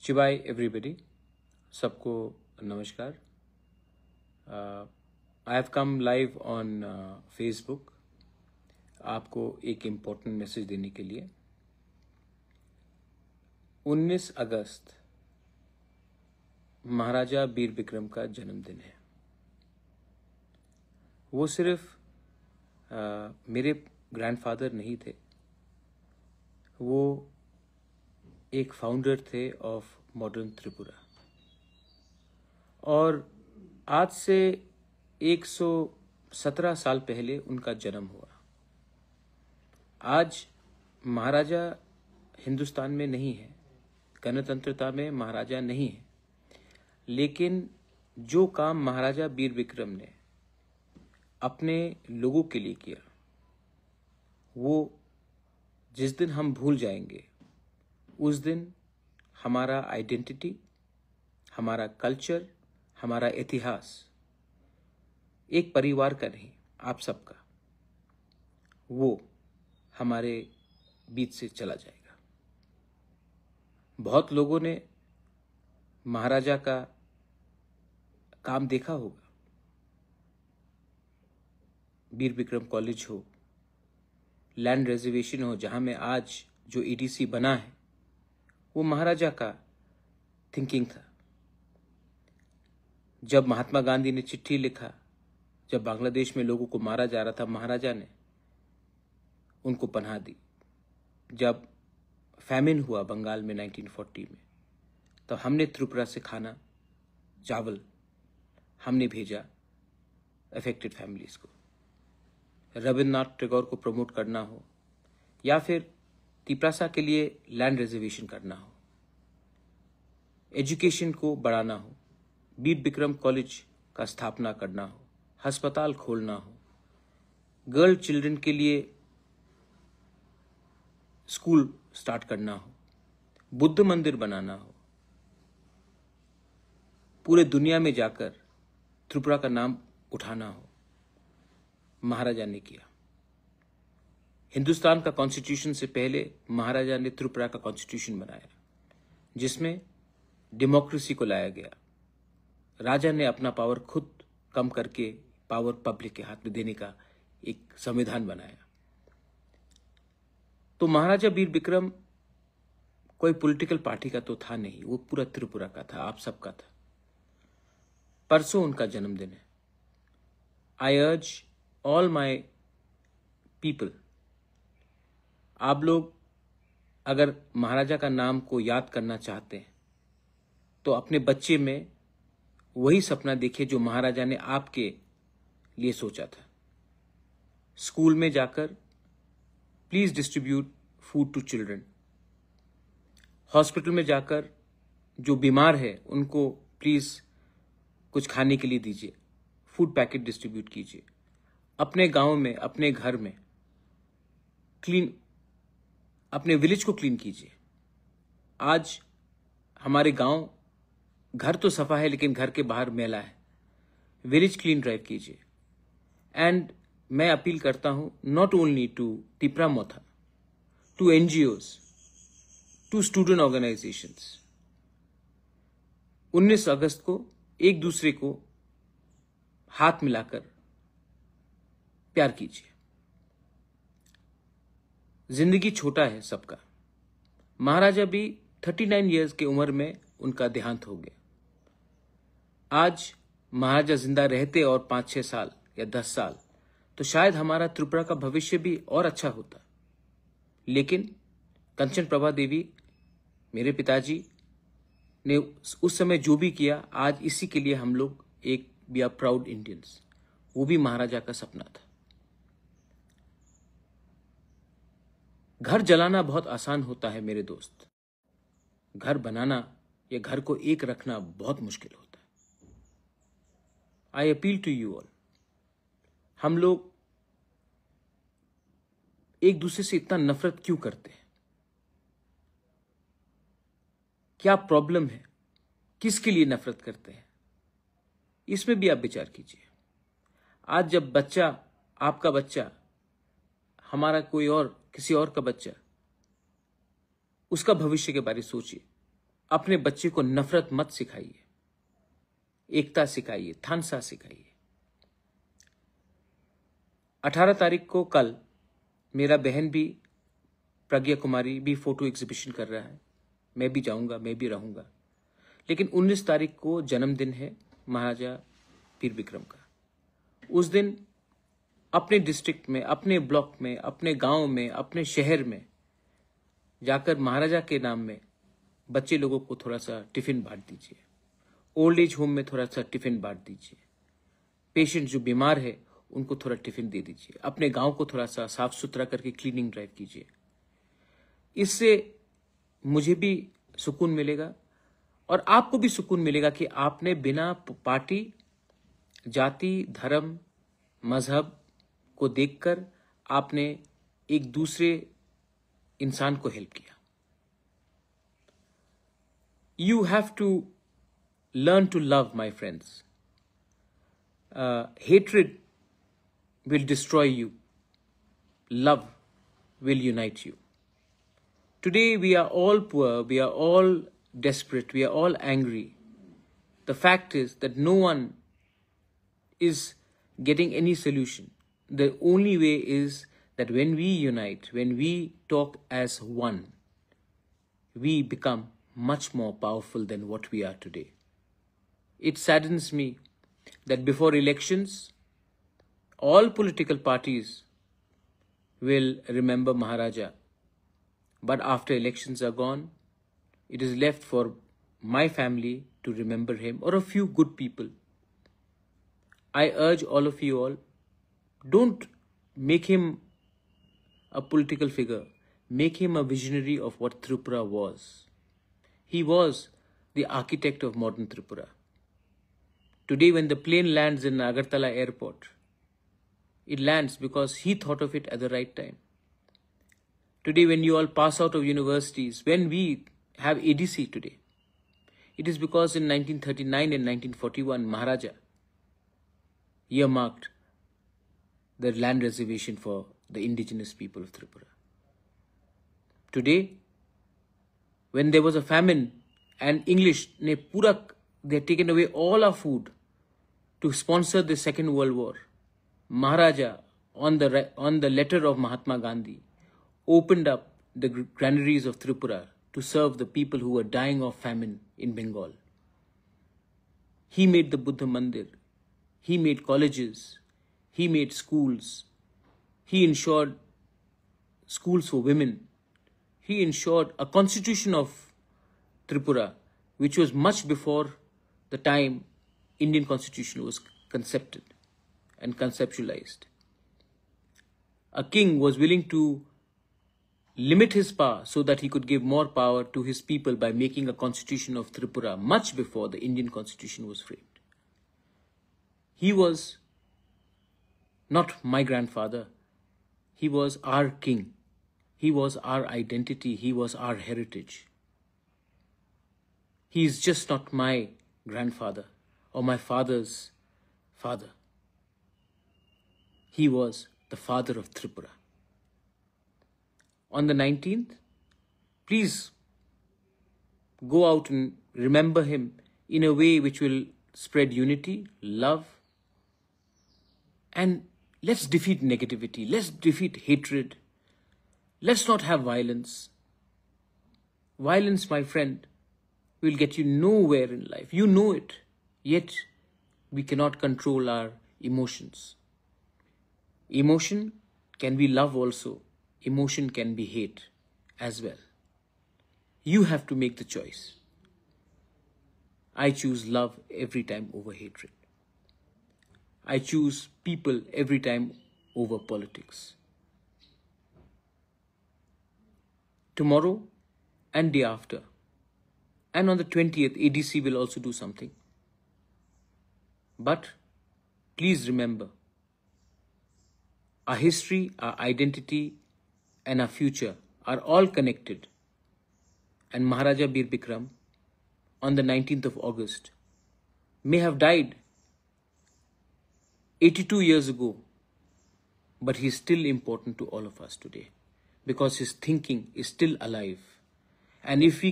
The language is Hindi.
शिवाय एवरीबडी, सबको नमस्कार। I have come live on Facebook आपको एक इम्पोर्टेंट मैसेज देने के लिए। 19 अगस्त महाराजा वीर विक्रम का जन्मदिन है। वो सिर्फ मेरे ग्रैंडफादर नहीं थे, वो एक फाउंडर थे ऑफ मॉडर्न त्रिपुरा। और आज से 117 साल पहले उनका जन्म हुआ। आज महाराजा हिंदुस्तान में नहीं है, गणतंत्रता में महाराजा नहीं है, लेकिन जो काम महाराजा वीर विक्रम ने अपने लोगों के लिए किया, वो जिस दिन हम भूल जाएंगे, उस दिन हमारा आइडेंटिटी, हमारा कल्चर, हमारा इतिहास एक परिवार का नहीं, आप सबका, वो हमारे बीच से चला जाएगा। बहुत लोगों ने महाराजा का काम देखा होगा। वीर विक्रम कॉलेज हो, लैंड रिजर्वेशन हो, जहां में आज जो ईडीसी बना है, वो महाराजा का थिंकिंग था। जब महात्मा गांधी ने चिट्ठी लिखा, जब बांग्लादेश में लोगों को मारा जा रहा था, महाराजा ने उनको पनाह दी। जब फैमिन हुआ बंगाल में 1940 में, तो हमने त्रिपुरा से खाना, चावल हमने भेजा अफेक्टेड फैमिलीज को। रविन्द्रनाथ टैगोर को प्रमोट करना हो या फिर तिपरासा के लिए लैंड रिजर्वेशन करना हो, एजुकेशन को बढ़ाना हो, वीर विक्रम कॉलेज का स्थापना करना हो, अस्पताल खोलना हो, गर्ल चिल्ड्रन के लिए स्कूल स्टार्ट करना हो, बुद्ध मंदिर बनाना हो, पूरे दुनिया में जाकर त्रिपुरा का नाम उठाना हो, महाराजा ने किया। हिंदुस्तान का कॉन्स्टिट्यूशन से पहले महाराजा ने त्रिपुरा का कॉन्स्टिट्यूशन बनाया, जिसमें डेमोक्रेसी को लाया गया। राजा ने अपना पावर खुद कम करके पावर पब्लिक के हाथ में देने का एक संविधान बनाया। तो महाराजा वीर विक्रम कोई पॉलिटिकल पार्टी का तो था नहीं, वो पूरा त्रिपुरा का था, आप सबका था। परसों उनका जन्मदिन है। आई अर्ज ऑल माई पीपल, आप लोग अगर महाराजा का नाम को याद करना चाहते हैं, तो अपने बच्चे में वही सपना देखिए जो महाराजा ने आपके लिए सोचा था। स्कूल में जाकर please distribute food to children. Hospital में जाकर जो बीमार है उनको प्लीज कुछ खाने के लिए दीजिए, फूड पैकेट डिस्ट्रीब्यूट कीजिए। अपने गांव में, अपने घर में क्लीन, अपने विलेज को क्लीन कीजिए। आज हमारे गांव, घर तो सफा है लेकिन घर के बाहर मैला है, विलेज क्लीन ड्राइव कीजिए। एंड मैं अपील करता हूं, not only to Tipra Motha, to NGOs, to student organisations. 19 अगस्त को एक दूसरे को हाथ मिलाकर प्यार कीजिए। जिंदगी छोटा है सबका। महाराजा भी 39 इयर्स की उम्र में उनका देहांत हो गया। आज महाराजा जिंदा रहते और 5-6 साल या 10 साल, तो शायद हमारा त्रिपुरा का भविष्य भी और अच्छा होता। लेकिन कंचन प्रभा देवी, मेरे पिताजी ने उस समय जो भी किया, आज इसी के लिए हम लोग एक वी आर प्राउड इंडियंस। वो भी महाराजा का सपना था। घर जलाना बहुत आसान होता है मेरे दोस्त, घर बनाना या घर को एक रखना बहुत मुश्किल होता है। I appeal to you all, हम लोग एक दूसरे से इतना नफरत क्यों करते हैं? क्या प्रॉब्लम है? किसके लिए नफरत करते हैं? इसमें भी आप विचार कीजिए। आज जब बच्चा, आपका बच्चा, हमारा कोई और, किसी और का बच्चा, उसका भविष्य के बारे में सोचिए। अपने बच्चे को नफरत मत सिखाइए, एकता सिखाइए, थानसा सिखाइए। 18 तारीख को कल मेरा बहन भी, प्रज्ञा कुमारी भी फोटो एग्जीबिशन कर रहा है। मैं भी जाऊंगा, मैं भी रहूंगा। लेकिन 19 तारीख को जन्मदिन है महाराजा वीर विक्रम का। उस दिन अपने डिस्ट्रिक्ट में, अपने ब्लॉक में, अपने गांव में, अपने शहर में जाकर महाराजा के नाम में बच्चे लोगों को थोड़ा सा टिफिन बांट दीजिए। ओल्ड एज होम में थोड़ा सा टिफिन बांट दीजिए। पेशेंट जो बीमार है उनको थोड़ा टिफिन दे दीजिए। अपने गांव को थोड़ा सा साफ सुथरा करके क्लीनिंग ड्राइव कीजिए। इससे मुझे भी सुकून मिलेगा और आपको भी सुकून मिलेगा कि आपने बिना पार्टी, जाति, धर्म, मजहब को देखकर आपने एक दूसरे इंसान को हेल्प किया। You have to learn to love, my friends. Hatred will destroy you. Love will unite you. Today we are all poor, we are all desperate, we are all angry. The fact is that no one is getting any solution. The only way is that when we unite, when we talk as one, we become much more powerful than what we are today. It saddens me that before elections, all political parties will remember Maharaja. But after elections are gone, it is left for my family to remember him or a few good people. I urge all of you all, don't make him a political figure. Make him a visionary of what Tripura was. He was the architect of modern Tripura. Today, when the plane lands in Agartala airport, it lands because he thought of it at the right time. Today, when you all pass out of universities, when we have ADC today, it is because in 1939 and 1941, Maharaja earmarked the land reservation for the indigenous people of Tripura. Today, when there was a famine and English, they had taken away all our food to sponsor the Second World War, Maharaja, on the letter of Mahatma Gandhi, opened up the granaries of Tripura to serve the people who were dying of famine in Bengal. He made the Buddha Mandir. He made colleges. He made schools. He ensured schools for women. He ensured a constitution of Tripura, which was much before the time Indian constitution was concepted and conceptualized. A king was willing to limit his power so that he could give more power to his people by making a constitution of Tripura much before the Indian constitution was framed. He was not my grandfather. He was our king. He was our identity. He was our heritage. He is just not my grandfather or my father's father. He was the father of Tripura. On the 19th, please go out and remember him in a way which will spread unity, love, and let's defeat negativity. Let's defeat hatred. Let's not have violence. Violence, my friend, will get you nowhere in life. You know it. Yet, we cannot control our emotions. Emotion can be love also. Emotion can be hate as well. You have to make the choice. I choose love every time over hatred. I choose people every time over politics. Tomorrow and day after, and on the 20th, ADC will also do something. But please remember, our history, our identity, and our future are all connected. And Maharaja Veer Bikram, on the 19th of August, may have died 82 years ago, but he is still important to all of us today because his thinking is still alive. And if we